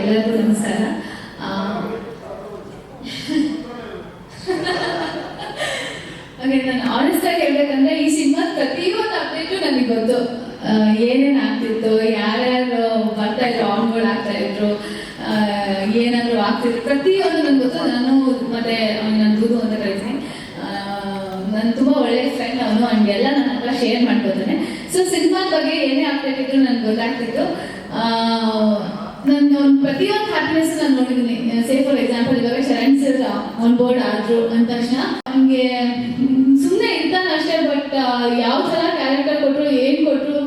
ಎಲ್ಲರಿಗೂ ನಮಸ್ಕಾರ. ಹಾಗೆ ನಾನು ಆನೆಸ್ಟ್ ಆಗಿ ಹೇಳ್ಬೇಕಂದ್ರೆ ಈ ಸಿನಿಮಾದ ಪ್ರತಿಯೊಂದು ಅಪ್ಡೇಟು ನನಗೆ ಗೊತ್ತು. ಏನೇನು ಆಗ್ತಿತ್ತು, ಯಾರ್ಯಾರು ಬರ್ತಾ ಇದ್ರು, ಆನ್ಗಳು ಆಗ್ತಾ ಇದ್ರು, ಏನಾದ್ರು ಆಗ್ತಿದ್ರು, ಪ್ರತಿಯೊಂದು ನನಗೆ ಗೊತ್ತು. ನಾನು ಮತ್ತೆ ನನ್ನ ಗುರು ಅಂತ ಕರಿತೀನಿ, ನಾನು ತುಂಬ ಒಳ್ಳೆ ಫ್ರೆಂಡ್ ಅವನು, ಹಂಗೆಲ್ಲ ನನ್ನ ಹತ್ರ ಶೇರ್ ಮಾಡ್ಕೋತಾನೆ. ಸೊ ಸಿನಿಮಾದ ಬಗ್ಗೆ ಏನೇ ಅಪ್ಡೇಟ್ ಇದ್ರು ನನಗೆ ಗೊತ್ತಾಗ್ತಿತ್ತು. ನಾನು ಪ್ರತಿಯೊಂದು ಹ್ಯಾಪಿನೆಸ್ ನಾನು ನೋಡಿದ್ದೀನಿ. ಸೇ ಫಾರ್ ಎಕ್ಸಾಂಪಲ್ ಇವಾಗ ಶರಣ್ ಸರ್ ಆನ್ ಬೋರ್ಡ್ ಆದ್ರು ಅಂದ ತಕ್ಷಣ ನಮಗೆ ಸುಮ್ಮನೆ ಇರ್ತಾನೆ ಅಷ್ಟೇ, ಬಟ್ ಯಾವ ಥರ ಕ್ಯಾರೆಕ್ಟರ್ ಕೊಟ್ಟರು, ಏನು ಕೊಟ್ಟರು,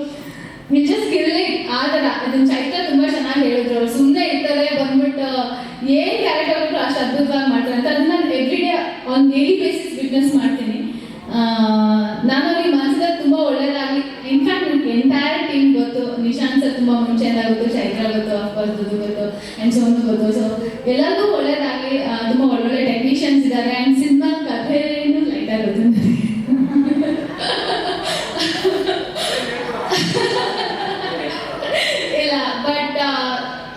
ಜಸ್ಟ್ ಕಿಲ್ಲಿ ಆ ಥರ. ಅದನ್ನ ಚೈತ್ರ ತುಂಬ ಚೆನ್ನಾಗಿ ಹೇಳಿದ್ರು. ಅವ್ರು ಸುಮ್ಮನೆ ಇರ್ತಾರೆ, ಬಂದ್ಬಿಟ್ಟು ಏನು ಕ್ಯಾರೆಕ್ಟರ್ ಕೊಟ್ಟರು ಅಷ್ಟು ಅದ್ಭುತವಾಗಿ ಮಾಡ್ತಾರೆ ಅಂತ. ಅದನ್ನ ನಾನು every day on daily basis witness ಮಾಡ್ತೀನಿ. ನಾನು ಅವ್ರಿಗೆ ಮನಸ್ಸಿಗೆ ತುಂಬ ಒಳ್ಳೇದಾಗಲಿ. ಇನ್ಫ್ಯಾಕ್ಟ್ ನನಗೆ ಎಂಟೈರ್ ಟೀಮ್ ಗೊತ್ತು. ನಿಶಾಂತ್ ಸರ್ ತುಂಬ ಮುಂಚೆಯಿಂದ ಗೊತ್ತು, ಚೈತ್ರ ಗೊತ್ತು, ಅಫ್ಕೋರ್ಸ್ ದುದು ಗೊತ್ತು, ಆ್ಯಂಡ್ ಸೋನು ಗೊತ್ತು. ಸೊ ಎಲ್ಲರಿಗೂ ಒಳ್ಳೇದಾಗಲಿ. ತುಂಬ ಒಳ್ಳೊಳ್ಳೆ ಟೆಕ್ನಿಷಿಯನ್ಸ್ ಇದ್ದಾರೆ. ಆ್ಯಂಡ್ ಸಿನಿಮಾ ಕಥೆನೂ ಲೈಟಾಗಿ ಗೊತ್ತು ಇಲ್ಲ, ಬಟ್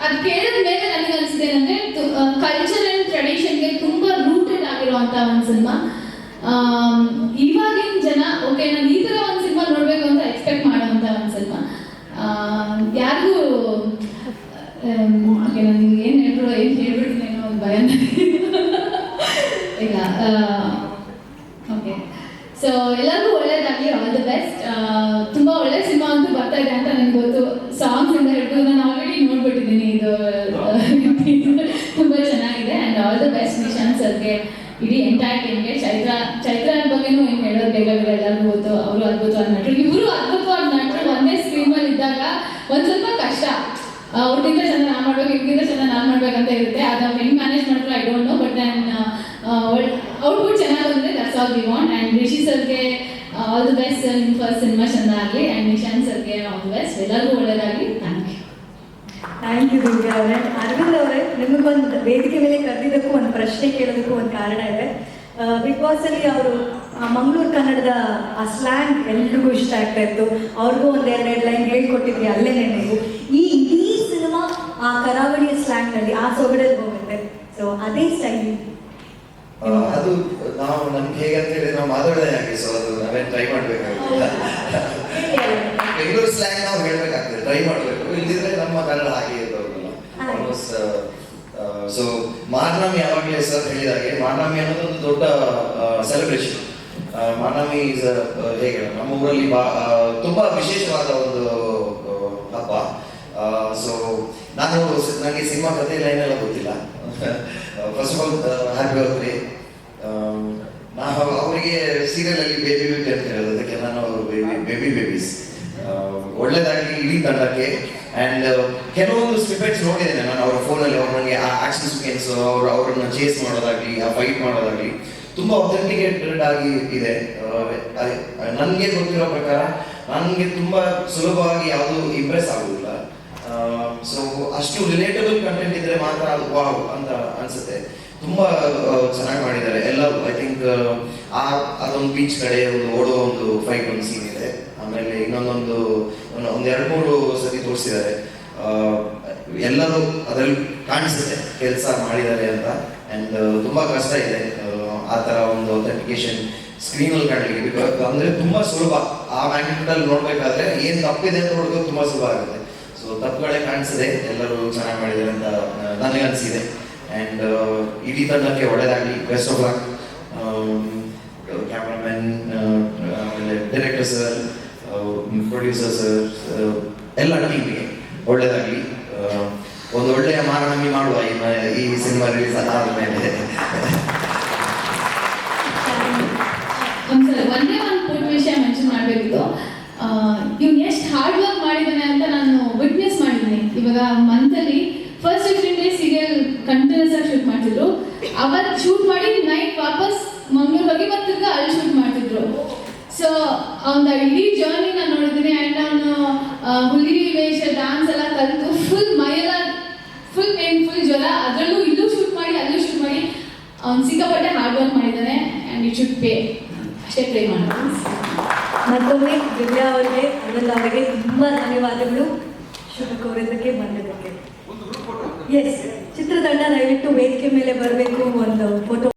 ಅದು ಕೇಳಿದ ಮೇಲೆ ನನಗೆ ಅನಿಸಿದೆ ಏನಂದರೆ ಕಲ್ಚರ್ ಆ್ಯಂಡ್ ಟ್ರೆಡಿಷನ್ಗೆ ತುಂಬ ರೂಟೆಡ್ ಆಗಿರುವಂಥ ಒಂದು ಸಿನಿಮಾ. ಇವಾಗಿನ ಜನ ಓಕೆ ನಾನು ಈ ಥರ ಒಂದು ಸಿನಿಮಾ ನೋಡಬೇಕು ಅಂತ ಎಕ್ಸ್ಪೆಕ್ಟ್ ಮಾಡುವಂಥ ಒಂದು ಸಿನಿಮಾ. ಯಾರಿಗೂ ಓಕೆ ನನಗೆ ಏನು ಹೇಳ್ಬಿಡ್ತೀನಿ ಅನ್ನೋ ಒಂದು ಭಯ ಇಲ್ಲ. ಓಕೆ, ಸೊ ಎಲ್ಲರಿಗೂ ಒಳ್ಳೇದಾಗಲಿ, ಆಲ್ ದಿ ಬೆಸ್ಟ್. ತುಂಬ ಒಳ್ಳೆ ಸಿನಿಮಾ ಅಂತೂ ಬರ್ತಾ ಇದೆ ಅಂತ ನನಗೆ ಗೊತ್ತು. ಸಾಂಗ್ಸ್ ಇಂದ ಹಿಡಿದು ನಾನು ಆಲ್ರೆಡಿ ನೋಡ್ಬಿಟ್ಟಿದ್ದೀನಿ. ಇದು ತುಂಬ ಚೆನ್ನಾಗಿದೆ. And all the best Nishant ಸರ್ಗೆ, ಇಡೀ ಎಂಟೈರ್ ಟೀಮ್ಗೆ. ಚೈತ್ರ ಬಗ್ಗೆನೂ ಏನು ಹೇಳೋದು ಬೇಕಾಗಿಲ್ಲ, ಎಲ್ಲರಿಗೂ ಗೊತ್ತು. ಅವರು ಅದ್ಭುತವಾದ ನಟರು, ಇವರು ಅದ್ಭುತವಾದ ನಟರು. ಒಂದೇ ಸ್ಕ್ರೀನಲ್ಲಿ ಇದ್ದಾಗ ಒಂದು ಸ್ವಲ್ಪ ಕಷ್ಟ. ಅವ್ರಿಗಿಂತ ಚೆನ್ನಾಗಿ ನಾನು ಮಾಡ್ಬೇಕು, ಇವ್ರಿಗಿಂತ ಚೆನ್ನಾಗಿ ನಾನು ಮಾಡ್ಬೇಕಂತ ಇರುತ್ತೆ. ಅದು ಹೆಂಗೆ ಮ್ಯಾನೇಜ್ ಮಾಡ್ತಾರೆ I don't know, but output ಚೆನ್ನಾಗಿ ಬಂದರೆ that's all we want. And Rishi ಸರ್ಗೆ ಆಲ್ ದಿ ಬೆಸ್ಟ್. ನಿಮ್ಮ ಫಸ್ಟ್ ಸಿನಿಮಾ ಚೆಂದ ಆಗಲಿ. ಆ್ಯಂಡ್ ನಿಶಾಂತ್ ಸರ್ಗೆ ಆಲ್ ದಿ ಬೆಸ್ಟ್. ಎಲ್ಲರಿಗೂ ಒಳ್ಳೆಯದಾಗಲಿ. Thank you. Thank you Divya ಅವರೇ. ಅರವಿಂದ್ ಅವರೇ, ನಿಮಗೊಂದು ವೇದಿಕೆ ಮೇಲೆ ಕರೆದಿದ್ದಕ್ಕೂ ಒಂದು ಪ್ರಶ್ನೆ ಕೇಳೋದಕ್ಕೂ ಒಂದು ಕಾರಣ ಇದೆ. ಬಿಗ್ ಬಾಸಲ್ಲಿ ಅವರು ಮಂಗಳೂರು ಕನ್ನಡದ ಆ ಸ್ಲ್ಯಾಂಗ್ ಎಲ್ರಿಗೂ ಇಷ್ಟ ಆಗ್ತಾ ಇತ್ತು. ಅವ್ರಿಗೂ ಒಂದೆರಡು ಲೈನ್ ಹೇಳ್ಕೊಟ್ಟಿದ್ವಿ ಅಲ್ಲೇನೆ ನೀವು. ಈ ಇಡೀ ಸಿನಿಮಾ ಆ ಕರಾವಳಿಯ ಸ್ಲ್ಯಾಂಗ್ನಲ್ಲಿ ಆ ಸೊಗಡಲ್ಲಿ ಹೋಗುತ್ತೆ. ಸೊ ಅದೇ ಸ್ಟೈಲ್ ಅದು ನಾವು ನಮ್ಗೆ ಹೇಗೆ ಅಂತ ಹೇಳಿದ್ರೆ ನಾವು ಮಾತಾಡೋದೇ ಹಾಗೆ. ಸೊ ಅದು ನಾವೇನು ಟ್ರೈ ಮಾಡಬೇಕಾಗಿಲ್ಲ. ಬೆಂಗಳೂರು ಸ್ಲ್ಯಾಂಗ್ ನಾವು ಹೇಳ್ಬೇಕಾಗ್ತದೆ, ಟ್ರೈ ಮಾಡಬೇಕು. ಇಲ್ದಿದ್ರೆ ನಮ್ಮ ಕನ್ನಡ ಹಾಗೆ ಇರೋದಿಲ್ಲ ಆಲ್ಮೋಸ್ಟ್. ಸೊ ಮಾರ್ನಮಿ ಯಾವಾಗಲೇ ಸರ್ ಹೇಳಿದಾಗೆ, ಮಾರ್ನಮಿ ಅನ್ನೋದು ಒಂದು ದೊಡ್ಡ ಸೆಲೆಬ್ರೇಷನ್. ಮಾರ್ನಮಿ ಈಸ್ ಹೇಗೆ ನಮ್ಮ ಊರಲ್ಲಿ ತುಂಬಾ ವಿಶೇಷವಾದ ಒಂದು ಹಬ್ಬ. ಸೊ ನನಗೆ ಸಿನಿಮಾ ಕಥೆ ಲೈನೆಲ್ಲ ಗೊತ್ತಿಲ್ಲ. First of all happy birthday. ನಾವು ಅವರಿಗೆ ಸೀರಿಯಲಲ್ಲಿ ಬೇಬಿ ಬೇಬಿ ಅಂತ ಹೇಳೋದು, ಅದಕ್ಕೆ ನಾನು ಅವರು ಬೇಬಿ ಬೇಬೀಸ್. ಒಳ್ಳೇದಾಗಲಿ ಇಡೀ ತಂಡಕ್ಕೆ. ಆ್ಯಂಡ್ ಕೆಲವೊಂದು ಸ್ನಿಪೆಟ್ಸ್ ನೋಡಿದ್ದೇನೆ ನಾನು ಅವರ ಫೋನಲ್ಲಿ. ಅವ್ರು ನನಗೆ ಆ ಆಕ್ಷನ್ ಸೀಕ್ವೆನ್ಸ್, ಅವರನ್ನು ಚೇಸ್ ಮಾಡೋದಾಗಲಿ, ಆ ಫೈಟ್ ಮಾಡೋದಾಗಲಿ ತುಂಬ ಅಥೆಂಟಿಕೇಟೆಡ್ ಆಗಿ ಇದೆ. ನನಗೆ ಗೊತ್ತಿರೋ ಪ್ರಕಾರ ನನಗೆ ತುಂಬ ಸುಲಭವಾಗಿ ಯಾವುದು ಇಂಪ್ರೆಸ್ ಆಗೋದಿಲ್ಲ. ಸೊ ಅಷ್ಟು ರಿಲೇಟಬಲ್ ಕಂಟೆಂಟ್ ಇದ್ರೆ ಮಾತ್ರ ಅದು ವಾವ್ ಅಂತ ಅನ್ಸುತ್ತೆ. ತುಂಬಾ ಚೆನ್ನಾಗಿ ಮಾಡಿದ್ದಾರೆ ಎಲ್ಲರೂ. ಐ ಥಿಂಕ್ ಅದೊಂದು ಬೀಚ್ ಕಡೆ ಒಂದು ಓಡೋ ಒಂದು ಫೈಟ್ ಒಂದು ಸೀನ್ ಇದೆ. ಆಮೇಲೆ ಇನ್ನೊಂದು 2-3 ಸತಿ ತೋರಿಸಿದ್ದಾರೆ. ಎಲ್ಲರೂ ಅದರಲ್ಲಿ ಕಾಣಿಸುತ್ತೆ ಕೆಲಸ ಮಾಡಿದ್ದಾರೆ ಅಂತ. ಆ್ಯಂಡ್ ತುಂಬಾ ಕಷ್ಟ ಇದೆ ಆ ಥರ ಒಂದು ಅಥೆಂಟಿಕೇಶನ್ ಸ್ಕ್ರೀನಲ್ಲಿ ಕಾಣಲಿಕ್ಕೆ. ಬಿಕಾಸ್ ಅಂದರೆ ತುಂಬ ಸುಲಭ. ಆ ಮ್ಯಾಗ್ನಿಟ್ಯೂಡಲ್ಲಿ ನೋಡಬೇಕಾದ್ರೆ ಏನು ತಪ್ಪಿದೆ ಅಂತ ನೋಡೋದು ತುಂಬ ಸುಲಭ ಆಗುತ್ತೆ. ಸೊ ತಪ್ಪುಗಳೇ ಕಾಣಿಸಿದೆ, ಎಲ್ಲರೂ ಚೆನ್ನಾಗಿ ಮಾಡಿದ್ದಾರೆ ಅಂತ ನನಗೆ ಅನಿಸಿದೆ. ಆ್ಯಂಡ್ ಇಡೀ ತಂಡಕ್ಕೆ ಒಳ್ಳೆಯದಾಗಲಿ. Best of luck. ಕ್ಯಾಮ್ರಾಮನ್, ಆಮೇಲೆ ಡೈರೆಕ್ಟರ್ ಸರ್, ಪ್ರೊಡ್ಯೂಸರ್ ಸರ್, ಎಲ್ಲ ಟೀಮಿಗೆ ಒಳ್ಳೆಯದಾಗಲಿ. ಒಂದು ಒಳ್ಳೆಯ ಮಾನವನ್ನಿ ಮಾಡುವ ಈ ಸಿನಿಮಾ ರಿಲೀಸ್ ಆದ ಮೇಲೆ. ಒಂದ್ಸಲ ಒಂದೇ ಒಂದು ಪುಟ್ಟ ವಿಷಯ ಮೆನ್ಷನ್ ಮಾಡಬೇಕಿತ್ತು. ಇವ್ನು ಎಷ್ಟು ಹಾರ್ಡ್ ವರ್ಕ್ ಮಾಡಿದ್ದಾನೆ ಅಂತ ನಾನು ವಿಟ್ನೆಸ್ ಮಾಡಿದ್ದೀನಿ. ಇವಾಗ ಮಂತಲ್ಲಿ ಫಸ್ಟ್ 15 ಡೇಸ್ ಸೀರಿಯಲ್ ಕಂಟಿನ್ಯೂಸ್ ಆಗಿ ಶೂಟ್ ಮಾಡ್ತಿದ್ರು. ಅವತ್ತು ಶೂಟ್ ಮಾಡಿ ನೈಟ್ ವಾಪಸ್ ಮಂಗಳೂರು ಹೋಗಿ ಮತ್ತೆ ತಿರ್ಗಾ ಅಲ್ಲಿ ಶೂಟ್ ಮಾಡ್ತಿದ್ರು. ಸೊ ಅವನ ಇಡೀ ಜರ್ನಿ ನಾನು ನೋಡಿದ್ದೀನಿ. ಆ್ಯಂಡ್ ಅವನು ಹುಲಿ ವೇಷ, ಡಾನ್ಸ್ ಎಲ್ಲ ಕಲಿತು ಫುಲ್ ಮೈಯೆಲ್ಲ ಫುಲ್ ಪೇನ್, ಫುಲ್ ಜ್ವರ. ಅದರಲ್ಲೂ ಇಲ್ಲೂ ಶೂಟ್ ಮಾಡಿ ಅಲ್ಲೂ ಶೂಟ್ ಮಾಡಿ ಅವ್ನು ಸಿಕ್ಕಾಪಟ್ಟೆ ಹಾರ್ಡ್ ವರ್ಕ್ ಮಾಡಿದ್ದಾನೆ. And it should pay. ಅಷ್ಟೇ ಪ್ರೇ ಮಾಡೋದು. ಮತ್ತೊಮ್ಮೆ ದಿವ್ಯಾ ಅವರಿಗೆ, ಅರವಿಂದ್ ಅವರಿಗೆ ತುಂಬ ಧನ್ಯವಾದಗಳು ಶುಭ ಕೋರಿದ್ದಕ್ಕೆ ಬಂದಿದ್ದಕ್ಕೆ. ಎಸ್ ಚಿತ್ರತಂಡ ದಯವಿಟ್ಟು ವೇದಿಕೆ ಮೇಲೆ ಬರಬೇಕು ಒಂದು ಫೋಟೋ